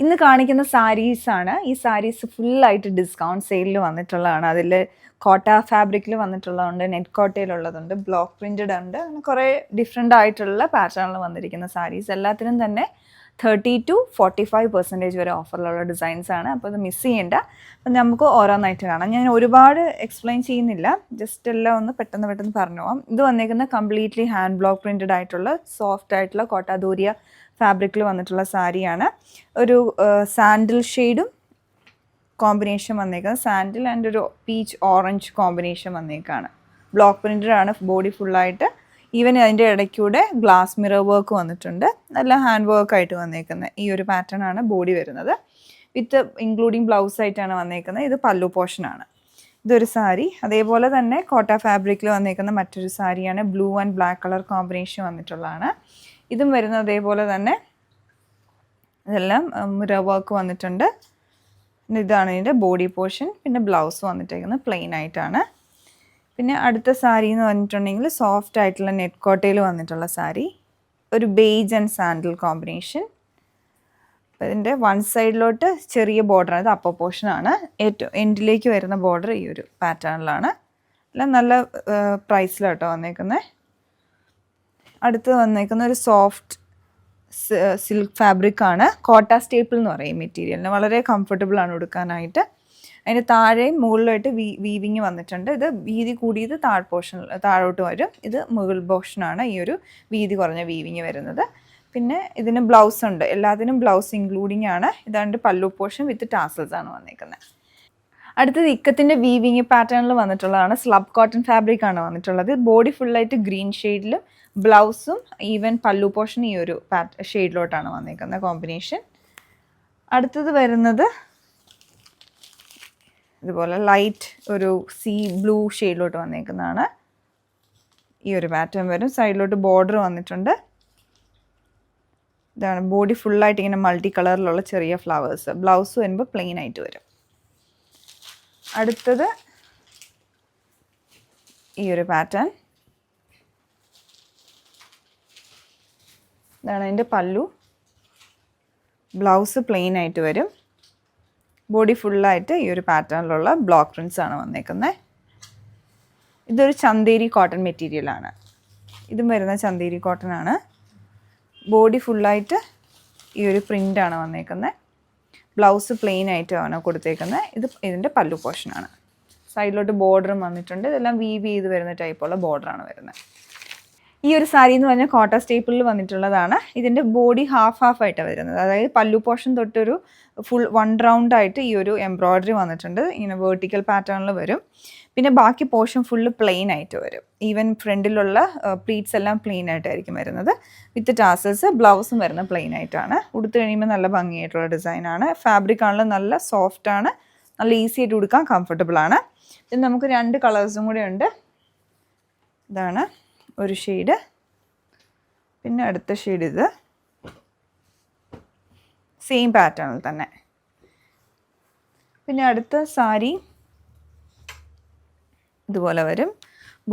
ഇന്ന് കാണിക്കുന്ന സാരീസാണ്. ഈ സാരീസ് ഫുള്ളായിട്ട് ഡിസ്കൗണ്ട് സെയിലിൽ വന്നിട്ടുള്ളതാണ്. അതിൽ കോട്ട ഫാബ്രിക്കിൽ വന്നിട്ടുള്ളതുണ്ട്, നെറ്റ് കോട്ടയിലുള്ളതുണ്ട്, ബ്ലോക്ക് പ്രിൻറ്റഡ് ഉണ്ട്, അങ്ങനെ കുറേ ഡിഫറെൻ്റ് ആയിട്ടുള്ള പാറ്റേണിൽ വന്നിരിക്കുന്ന സാരീസ്. എല്ലാത്തിനും തന്നെ 30-45% വരെ ഓഫറിലുള്ള ഡിസൈൻസാണ്. അപ്പോൾ അത് മിസ് ചെയ്യേണ്ട. അപ്പം നമുക്ക് ഓരോന്നായിട്ട് കാണാം. ഞാൻ ഒരുപാട് എക്സ്പ്ലെയിൻ ചെയ്യുന്നില്ല, ജസ്റ്റ് എല്ലാം ഒന്ന് പെട്ടെന്ന് പറഞ്ഞു പോകാം. ഇത് വന്നേക്കുന്ന കംപ്ലീറ്റ്ലി ഹാൻഡ് ബ്ലോക്ക് പ്രിൻറ്റഡ് ആയിട്ടുള്ള സോഫ്റ്റ് ആയിട്ടുള്ള കോട്ടാദൂരിയ ഫാബ്രിക്കിൽ വന്നിട്ടുള്ള സാരിയാണ്. ഒരു സാൻഡിൽ ഷെയ്ഡും കോമ്പിനേഷൻ വന്നേക്കുന്നത്, സാൻഡിൽ ആൻഡ് ഒരു പീച്ച് ഓറഞ്ച് കോമ്പിനേഷൻ വന്നേക്കാണ്. ബ്ലോക്ക് പ്രിൻറ്റഡ് ആണ് ബോഡി ഫുള്ളായിട്ട്. ഈവൻ അതിൻ്റെ ഇടയ്ക്കൂടെ ഗ്ലാസ് മിറർ വർക്ക് വന്നിട്ടുണ്ട്. നല്ല ഹാൻഡ് വർക്കായിട്ട് വന്നേക്കുന്നത് ഈ ഒരു പാറ്റേൺ ആണ് ബോഡി വരുന്നത്. വിത്ത് ഇൻക്ലൂഡിങ് ബ്ലൗസ് ആയിട്ടാണ് വന്നേക്കുന്നത്. ഇത് പല്ലു പോർഷനാണ്. ഇതൊരു സാരി. അതേപോലെ തന്നെ കോട്ട ഫാബ്രിക്കിൽ വന്നേക്കുന്ന മറ്റൊരു സാരിയാണ്. Blue and black colour combination വന്നിട്ടുള്ളതാണ്. ഇതും വരുന്നത് അതേപോലെ തന്നെ, ഇതെല്ലാം മിറർ വർക്ക് വന്നിട്ടുണ്ട്. ഇതാണ് ഇതിൻ്റെ ബോഡി പോർഷൻ. പിന്നെ ബ്ലൗസ് വന്നിട്ടേക്കുന്നത് പ്ലെയിൻ ആയിട്ടാണ്. പിന്നെ അടുത്ത സാരി എന്ന് പറഞ്ഞിട്ടുണ്ടെങ്കിൽ സോഫ്റ്റ് ആയിട്ടുള്ള നെറ്റ് കോട്ടയിൽ വന്നിട്ടുള്ള സാരി, ഒരു ബേജ് ആൻഡ് സാൻഡിൽ കോമ്പിനേഷൻ. അപ്പോൾ ഇതിൻ്റെ വൺ സൈഡിലോട്ട് ചെറിയ ബോർഡറാണ്, ഇത് അപ്പർ പോർഷനാണ്. ഏറ്റവും എൻഡിലേക്ക് വരുന്ന ബോർഡർ ഈ ഒരു പാറ്റേണിലാണ്. എല്ലാം നല്ല പ്രൈസിലാട്ടോ വന്നേക്കുന്നത്. അടുത്ത് വന്നേക്കുന്ന ഒരു സോഫ്റ്റ് സിൽക്ക് ഫാബ്രിക്കാണ്. കോട്ട സ്റ്റേപ്പിൾ എന്ന് പറയും മെറ്റീരിയലിന്. വളരെ കംഫർട്ടബിൾ ആണ് ഉടുക്കാനായിട്ട്. അതിന് താഴെയും മുകളിലായിട്ട് വീവിങ് വന്നിട്ടുണ്ട്. ഇത് വീതി കൂടിയത് താഴോട്ട് വരും. ഇത് മുകൾ പോർഷനാണ് ഈ ഒരു വീതി കുറഞ്ഞ വീവിങ് വരുന്നത്. പിന്നെ ഇതിന് ബ്ലൗസ് ഉണ്ട്, എല്ലാത്തിനും ബ്ലൗസ് ഇൻക്ലൂഡിങ് ആണ്. ഇതാണ്ട് പല്ലു പോർഷൻ വിത്ത് ടാസൽസ് ആണ് വന്നിരിക്കുന്നത്. അടുത്തത് ഇക്കത്തിൻ്റെ വീവിങ് പാറ്റേണിൽ വന്നിട്ടുള്ളതാണ്. സ്ലബ് കോട്ടൺ ഫാബ്രിക് ആണ് വന്നിട്ടുള്ളത്. ബോഡി ഫുള്ളായിട്ട് ഗ്രീൻ ഷെയ്ഡിലും ബ്ലൗസും ഈവൻ പല്ലു പോർഷൻ ഈ ഒരു ഷെയ്ഡിലോട്ടാണ് വന്നിരിക്കുന്നത് കോമ്പിനേഷൻ. അടുത്തത് വരുന്നത് ഇതുപോലെ ലൈറ്റ് ഒരു സീ ബ്ലൂ ഷെയ്ഡിലോട്ട് വന്നിരിക്കുന്നതാണ്. ഈ ഒരു പാറ്റേൺ വരും. സൈഡിലോട്ട് ബോർഡർ വന്നിട്ടുണ്ട്. ഇതാണ് ബോഡി ഫുള്ളായിട്ട് ഇങ്ങനെ മൾട്ടി കളറിലുള്ള ചെറിയ ഫ്ലവേഴ്സ്. ബ്ലൗസ് വരുമ്പോൾ പ്ലെയിൻ ആയിട്ട് വരും. അടുത്തത് ഈ ഒരു പാറ്റേൺ. ഇതാണ് അതിൻ്റെ പല്ലു. ബ്ലൗസ് പ്ലെയിൻ ആയിട്ട് വരും. ബോഡി ഫുള്ളായിട്ട് ഈ ഒരു പാറ്റേണിലുള്ള ബ്ലോക്ക് പ്രിൻറ്റ്സ് ആണ് വന്നേക്കുന്നത്. ഇതൊരു ചന്തേരി കോട്ടൺ മെറ്റീരിയലാണ്. ഇതും വരുന്ന ചന്തേരി കോട്ടൺ ആണ്. ബോഡി ഫുള്ളായിട്ട് ഈ ഒരു പ്രിൻ്റാണ് വന്നേക്കുന്നത്. ബ്ലൗസ് പ്ലെയിൻ ആയിട്ടാണ് കൊടുത്തേക്കുന്നത്. ഇതിൻ്റെ പല്ലു പോർഷനാണ്. സൈഡിലോട്ട് ബോർഡറും വന്നിട്ടുണ്ട്. ഇതെല്ലാം വീവ് ചെയ്ത് വരുന്ന ടൈപ്പുള്ള ബോർഡറാണ് വരുന്നത്. ഈ ഒരു സാരി എന്ന് പറഞ്ഞാൽ കോട്ട സ്റ്റേപ്പിളിൽ വന്നിട്ടുള്ളതാണ്. ഇതിൻ്റെ ബോഡി ഹാഫ് ആയിട്ടാണ് വരുന്നത്. അതായത് പല്ലു പോർഷൻ തൊട്ടൊരു ഫുൾ വൺ റൗണ്ട് ആയിട്ട് ഈ ഒരു എംബ്രോയ്ഡറി വന്നിട്ടുണ്ട്. ഇങ്ങനെ വേർട്ടിക്കൽ പാറ്റേണിൽ വരും. പിന്നെ ബാക്കി പോർഷൻ ഫുള്ള് പ്ലെയിൻ ആയിട്ട് വരും. ഈവൻ ഫ്രണ്ടിലുള്ള പ്ലീറ്റ്സ് എല്ലാം പ്ലെയിൻ ആയിട്ടായിരിക്കും വരുന്നത്. വിത്ത് ടാസൽസ്. ബ്ലൗസും വരുന്ന പ്ലെയിൻ ആയിട്ടാണ്. ഉടുത്ത് കഴിയുമ്പോൾ നല്ല ഭംഗിയായിട്ടുള്ള ഡിസൈനാണ്. ഫാബ്രിക് ആണെങ്കിലും നല്ല സോഫ്റ്റ് ആണ്. നല്ല ഈസി ആയിട്ട് ഉടുക്കാൻ കംഫർട്ടബിൾ ആണ്. പിന്നെ നമുക്ക് രണ്ട് കളേഴ്സും കൂടെ ഉണ്ട്. ഇതാണ് ഒരു ഷെയ്ഡ്. പിന്നെ അടുത്ത ഷെയ്ഡ് ഇത് സെയിം പാറ്റേണിൽ തന്നെ. പിന്നെ അടുത്ത സാരി ഇതുപോലെ വരും.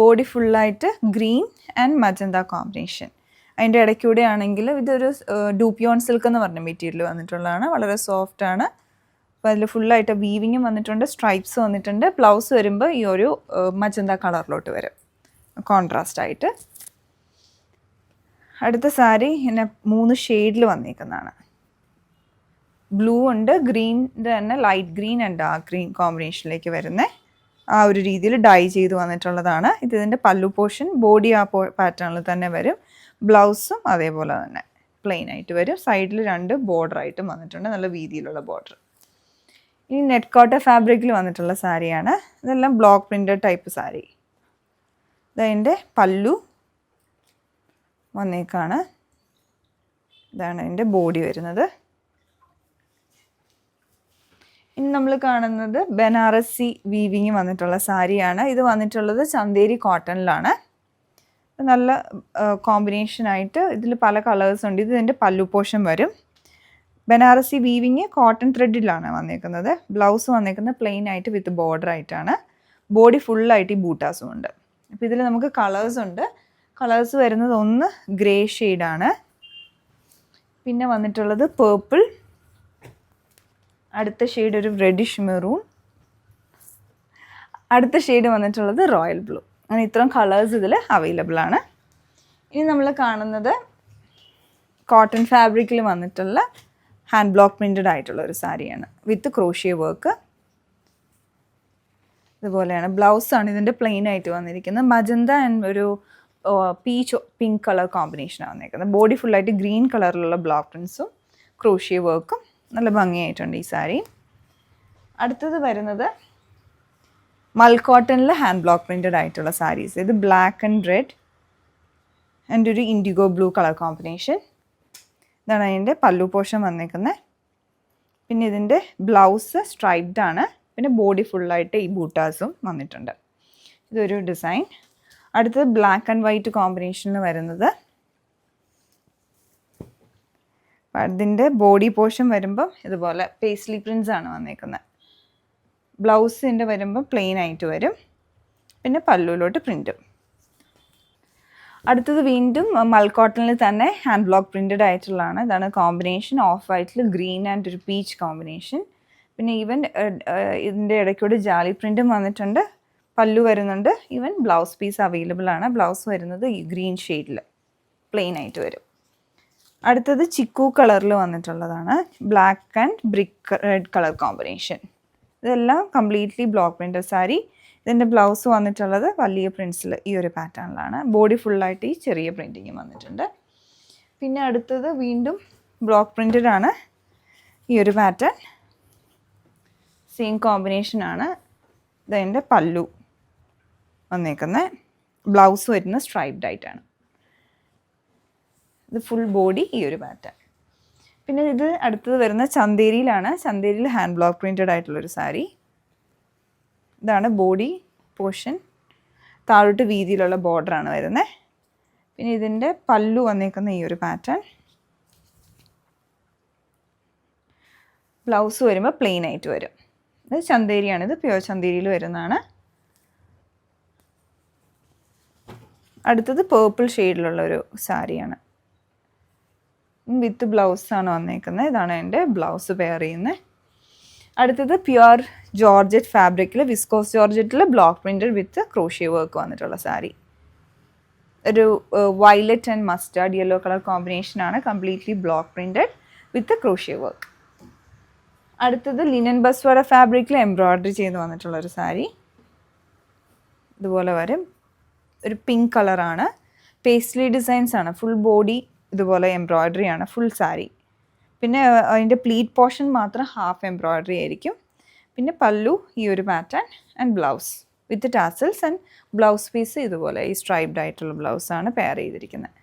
ബോഡി ഫുള്ളായിട്ട് ഗ്രീൻ ആൻഡ് മജന്ത കോമ്പിനേഷൻ. അതിൻ്റെ ഇടയ്ക്കൂടെ ആണെങ്കിൽ ഇതൊരു ഡൂപ്പിയോൺ സിൽക്ക് എന്ന് പറഞ്ഞ മെറ്റീരിയൽ വന്നിട്ടുള്ളതാണ്. വളരെ സോഫ്റ്റ് ആണ്. അപ്പോൾ അതിൽ ഫുള്ളായിട്ട് വീവിങ്ങും വന്നിട്ടുണ്ട്, സ്ട്രൈപ്സ് വന്നിട്ടുണ്ട്. ബ്ലൗസ് വരുമ്പോൾ ഈ ഒരു മജന്ത കളറിലോട്ട് വരും, കോൺട്രാസ്റ്റ് ആയിട്ട്. അടുത്ത സാരി ഇങ്ങനെ 3 ഷെയ്ഡിൽ വന്നിരിക്കുന്നതാണ്. ബ്ലൂ ഉണ്ട്, ഗ്രീൻ്റെ തന്നെ light green and dark green കോമ്പിനേഷനിലേക്ക് വരുന്ന ആ ഒരു രീതിയിൽ ഡൈ ചെയ്ത് വന്നിട്ടുള്ളതാണ്. ഇതിൻ്റെ പല്ലു പോർഷൻ ബോഡി ആ പാറ്റേണിൽ തന്നെ വരും. ബ്ലൗസും അതേപോലെ തന്നെ പ്ലെയിൻ ആയിട്ട് വരും. സൈഡിൽ 2 ബോർഡറായിട്ടും വന്നിട്ടുണ്ട്, നല്ല വീതിയിലുള്ള ബോർഡർ. ഇനി നെറ്റ് കോട്ട ഫാബ്രിക്കിൽ വന്നിട്ടുള്ള സാരിയാണ്. ഇതെല്ലാം ബ്ലോക്ക് പ്രിൻറ്റഡ് ടൈപ്പ് സാരി. ഇതതിൻ്റെ പല്ലു വന്നേക്കാണ്. ഇതാണ് അതിൻ്റെ ബോഡി വരുന്നത്. ഇനി നമ്മൾ കാണുന്നത് ബനാറസി വീവിങ് വന്നിട്ടുള്ള സാരിയാണ്. ഇത് വന്നിട്ടുള്ളത് ചന്തേരി കോട്ടണിലാണ്. നല്ല കോമ്പിനേഷനായിട്ട് ഇതിൽ പല കളേഴ്സ് ഉണ്ട്. ഇതിൻ്റെ പല്ലു പോർഷൻ വരും. ബനാറസി വീവിങ് കോട്ടൺ ത്രെഡിലാണ് വന്നേക്കുന്നത്. ബ്ലൗസ് വന്നേക്കുന്നത് പ്ലെയിൻ ആയിട്ട് വിത്ത് ബോർഡർ ആയിട്ടാണ്. ബോഡി ഫുള്ളായിട്ട് ഈ ബൂട്ടാസും ഉണ്ട്. അപ്പോൾ ഇതിൽ നമുക്ക് കളേഴ്സ് ഉണ്ട്. കളേഴ്സ് വരുന്നത് ഒന്ന് ഗ്രേ ഷെയ്ഡാണ്. പിന്നെ വന്നിട്ടുള്ളത് പേർപ്പിൾ, അടുത്ത ഷെയ്ഡ് ഒരു റെഡിഷ് മെറൂൺ. അടുത്ത ഷെയ്ഡ് വന്നിട്ടുള്ളത് റോയൽ ബ്ലൂ. അങ്ങനെ ഇത്രയും കളേഴ്സ് ഇതിൽ അവൈലബിൾ ആണ്. ഇനി നമ്മൾ കാണുന്നത് കോട്ടൺ ഫാബ്രിക്കിൽ വന്നിട്ടുള്ള ഹാൻഡ് ബ്ലോക്ക് പ്രിൻറ്റഡ് ആയിട്ടുള്ള ഒരു സാരിയാണ് വിത്ത് ക്രോഷ്യ വർക്ക്. ഇതുപോലെയാണ് ബ്ലൗസാണ് ഇതിൻ്റെ പ്ലെയിൻ ആയിട്ട് വന്നിരിക്കുന്നത്. മജന്ത ആൻഡ് ഒരു പീച്ച് പിങ്ക് കളർ കോമ്പിനേഷനാണ് വന്നിരിക്കുന്നത്. ബോഡി ഫുള്ളായിട്ട് ഗ്രീൻ കളറിലുള്ള ബ്ലോക്ക് പ്രിൻസും ക്രോഷ്യ വർക്കും നല്ല ഭംഗിയായിട്ടുണ്ട് ഈ സാരി. അടുത്തത് വരുന്നത് മൽക്കോട്ടണിൽ ഹാൻഡ് ബ്ലോക്ക് പ്രിൻറ്റഡ് ആയിട്ടുള്ള സാരീസ്. ഇത് ബ്ലാക്ക് ആൻഡ് റെഡ് ആൻഡ് ഒരു ഇൻഡിഗോ ബ്ലൂ കളർ കോമ്പിനേഷൻ. ഇതാണ് അതിൻ്റെ പല്ലു പോർഷൻ വന്നിരിക്കുന്നത്. പിന്നെ ഇതിൻ്റെ ബ്ലൗസ് സ്ട്രൈപ്ഡ് ആണ്. പിന്നെ ബോഡി ഫുള്ളായിട്ട് ഈ ബൂട്ടാസും വന്നിട്ടുണ്ട്. ഇതൊരു ഡിസൈൻ. അടുത്തത് ബ്ലാക്ക് ആൻഡ് വൈറ്റ് കോമ്പിനേഷനിൽ വരുന്നത്. അതിൻ്റെ ബോഡി പോർഷൻ വരുമ്പം ഇതുപോലെ പേസ്ലി പ്രിൻസ് ആണ് വന്നിരിക്കുന്നത്. ബ്ലൗസിൻ്റെ വരുമ്പം പ്ലെയിൻ ആയിട്ട് വരും. പിന്നെ പല്ലുവിലോട്ട് പ്രിൻറ്റും. അടുത്തത് വീണ്ടും മൽക്കോട്ടണിൽ തന്നെ ഹാൻഡ് ബ്ലോക്ക് പ്രിൻറ്റഡ് ആയിട്ടുള്ളതാണ്. ഇതാണ് കോമ്പിനേഷൻ. ഓഫ് വൈറ്റിൽ ഗ്രീൻ ആൻഡ് ഒരു പീച്ച് കോമ്പിനേഷൻ. പിന്നെ ഈവൻ ഇതിൻ്റെ ഇടയ്ക്കൂടെ ജാലി പ്രിൻറ്റും വന്നിട്ടുണ്ട്. പല്ലു വരുന്നുണ്ട്. ഈവൻ ബ്ലൗസ് പീസ് അവൈലബിൾ ആണ്. ബ്ലൗസ് വരുന്നത് ഈ ഗ്രീൻ ഷെയ്ഡിൽ പ്ലെയിൻ ആയിട്ട് വരും. അടുത്തത് ചിക്കു കളറിൽ വന്നിട്ടുള്ളതാണ്. Black and brick red colour combination. ഇതെല്ലാം കംപ്ലീറ്റ്ലി ബ്ലോക്ക് പ്രിൻറ്റഡ് സാരി. ഇതിൻ്റെ ബ്ലൗസ് വന്നിട്ടുള്ളത് വലിയ പ്രിൻസിൽ ഈ ഒരു പാറ്റേണിലാണ്. ബോഡി ഫുള്ളായിട്ട് ഈ ചെറിയ പ്രിൻറ്റിങ് വന്നിട്ടുണ്ട്. പിന്നെ അടുത്തത് വീണ്ടും ബ്ലോക്ക് പ്രിൻറ്റഡ് ആണ്. ഈ ഒരു പാറ്റേൺ സെയിം കോമ്പിനേഷനാണ്. ഇതതിൻ്റെ പല്ലു വന്നേക്കുന്നത്. ബ്ലൗസ് വരുന്നത് സ്ട്രൈപ്ഡ് ആയിട്ടാണ്. ഇത് ഫുൾ ബോഡി ഈ ഒരു പാറ്റേൺ. പിന്നെ ഇത് അടുത്തത് വരുന്ന ചന്തേരിയിലാണ്. ചന്തേരിയിൽ ഹാൻഡ് ബ്ലോക്ക് പ്രിൻറ്റഡ് ആയിട്ടുള്ളൊരു സാരി. ഇതാണ് ബോഡി പോർഷൻ. താഴോട്ട് വീതിയിലുള്ള ബോർഡറാണ് വരുന്നത്. പിന്നെ ഇതിൻ്റെ പല്ലു വന്നേക്കുന്ന ഈ ഒരു പാറ്റേൺ. ബ്ലൗസ് വരുമ്പോൾ പ്ലെയിൻ ആയിട്ട് വരും. ഇത് ചന്തേരിയാണ്. ഇത് പ്യുവർ ചന്തേരിയിൽ വരുന്നതാണ്. അടുത്തത് പേർപ്പിൾ ഷെയ്ഡിലുള്ള ഒരു സാരിയാണ്. വിത്ത് ബ്ലൗസാണ് വന്നേക്കുന്നത്. ഇതാണ് എൻ്റെ ബ്ലൗസ് പെയർ ചെയ്യുന്നത്. അടുത്തത് പ്യുവർ ജോർജറ്റ് ഫാബ്രിക്കിൽ വിസ്കോസ് ജോർജറ്റിൽ ബ്ലോക്ക് പ്രിൻറ്റഡ് വിത്ത് ക്രോഷ്യ വർക്ക് വന്നിട്ടുള്ള സാരി. ഒരു violet and mustard yellow colour കോമ്പിനേഷനാണ്. കംപ്ലീറ്റ്ലി ബ്ലോക്ക് പ്രിൻറ്റഡ് വിത്ത് ക്രോഷ്യ വർക്ക്. അടുത്തത് ലിനൻ ബസ്വാഡ ഫാബ്രിക്കിൽ എംബ്രോയ്ഡറി ചെയ്ത് വന്നിട്ടുള്ളൊരു സാരി. ഇതുപോലെ വരും. ഒരു പിങ്ക് കളറാണ്. പേസ്ലി ഡിസൈൻസ് ആണ്. ഫുൾ ബോഡി ഇതുപോലെ എംബ്രോയ്ഡറി ആണ് ഫുൾ സാരി. പിന്നെ അതിൻ്റെ പ്ലീറ്റ് പോർഷൻ മാത്രം ഹാഫ് എംബ്രോയ്ഡറി ആയിരിക്കും. പിന്നെ പല്ലു ഈ ഒരു pattern and blouse with tassels and blouse piece ഇതുപോലെ ഈ സ്ട്രൈപ്ഡ് ആയിട്ടുള്ള ബ്ലൗസാണ് പെയർ ചെയ്തിരിക്കുന്നത്.